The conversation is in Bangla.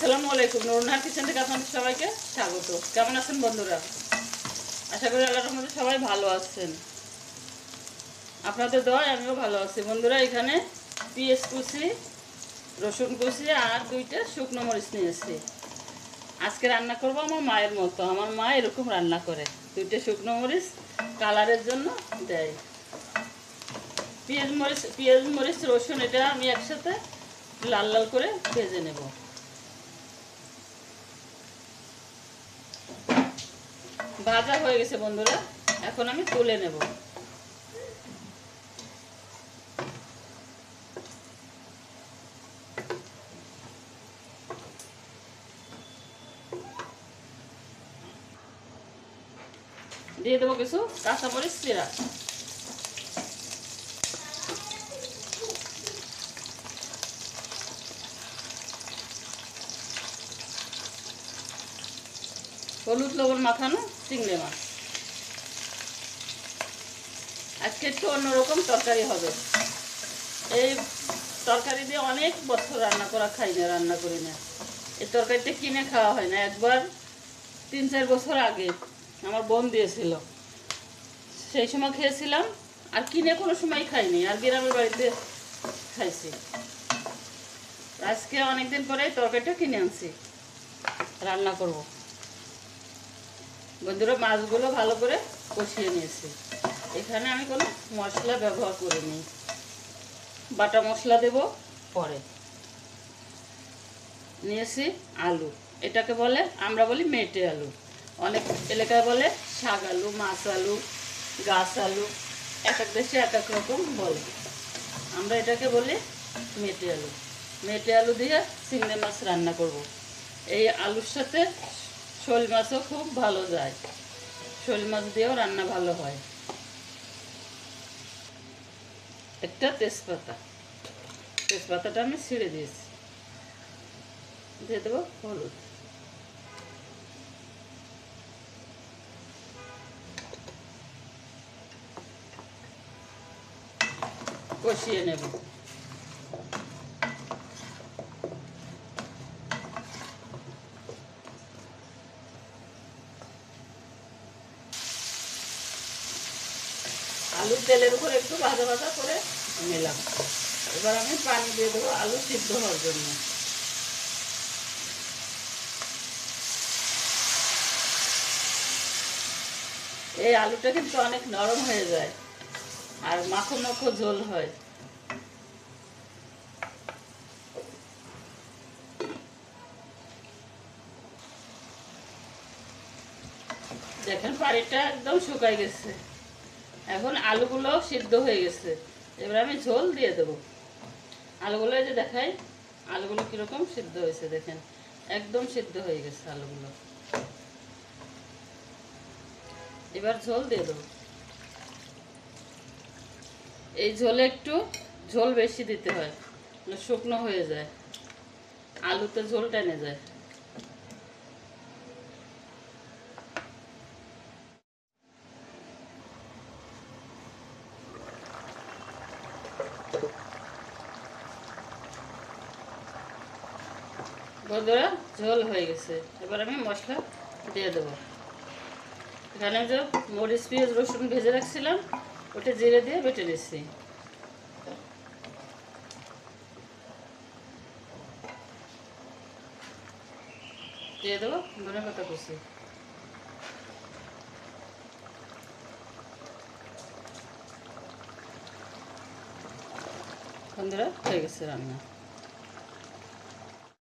আসসালামু আলাইকুম। নুরুন্নাহার কিচেন থেকে আপনাদের সবাইকে স্বাগত। কেমন আছেন বন্ধুরা? আশা করি আল্লাহর রহমতে সবাই ভালো আছেন। আপনাদের দোয়ায় আমিও ভালো আছি। বন্ধুরা, এখানে পেঁয়াজ কুচি, রসুন কুচি আর 2টা শুকনো মরিচ নিয়েছি। আজকে রান্না করব আমার মায়ের মতো। আমার মা এরকম রান্না করে, 2টা শুকনো মরিচ কালারের জন্য দেয়। পেঁয়াজ মরিচ রসুন এটা আমি একসাথে লাল লাল করে ভেজে নেব। ভাজা হয়ে গেছে বন্ধুরা, এখন আমি তুলে নেব। দিয়ে দেবো কিছু কাঁচামরিচ চিরা। হলুদ লবণ মাখানো চিংড়ি মাছ। আজকে একটু অন্যরকম তরকারি হবে। এই তরকারি দিয়ে অনেক বছর রান্না করি না। এই তরকারিটা কিনে খাওয়া হয় না। একবার 3-4 বছর আগে আমার বোন দিয়েছিল, সেই সময় খেয়েছিলাম। আর কিনে কোনো সময় খাইনি, আর গ্রামের বাড়িতে খাইছি। আজকে অনেকদিন পরে তরকারিটা কিনে আনছি, রান্না করব। বন্ধুরা, মাছগুলো ভালো করে কষিয়ে নিয়েছি। এখানে আমি কোনো মশলা ব্যবহার করিনি, বাটা মশলা দেব পরে। নিয়েছি আলু, এটাকে বলে, আমরা বলি মেটে আলু, অনেক এলাকায় বলে শাক আলু, মাছ আলু, গাছ আলু, এক এক দেশে এক এক রকম বলে। আমরা এটাকে বলি মেটে আলু। মেটে আলু দিয়ে চিংড়ি মাছ রান্না করব। এই আলুর সাথে শোল মাছও খুব ভালো যায়, শোল মাছ দিয়েও রান্না ভালো হয়। একটা তেজপাতাটা আমি ছিঁড়ে দিয়েছি। দিয়ে দেবো হলুদ, কষিয়ে নেব। আলু তেলের উপর একটু ভাজা ভাজা করে নিলাম। এবার আমি পানি দিয়ে দেবো আলু সিদ্ধ হওয়ার জন্য। এই আলুটা কিন্তু অনেক নরম হয়ে যায় আর মাখো মাখো ঝোল হয়। দেখেন পানিটা একদম শুকাই গেছে, এখন আলুগুলো সিদ্ধ হয়ে গেছে। এবার আমি ঝোল দিয়ে দেবো। আলুগুলো এই যে দেখাই, আলুগুলো কিরকম সিদ্ধ হয়েছে দেখেন, একদম সিদ্ধ হয়ে গেছে আলুগুলো। এবার ঝোল দিয়ে দেবো। এই ঝোলে একটু ঝোল বেশি দিতে হয়, শুকনো হয়ে যায়, আলুতে ঝোল টেনে যায়। বন্ধুরা, ঝোল হয়ে গেছে। এবার আমি মশলা দিয়ে দেবো। এখানে যে মরিচ পেঁয়াজ রসুন ভেজে রাখছিলাম, ওটা জিরে দিয়ে বেটে নিচ্ছি। দিয়ে দেবো ধনেপাতা কুচি। বন্ধুরা, হয়ে গেছে রান্না।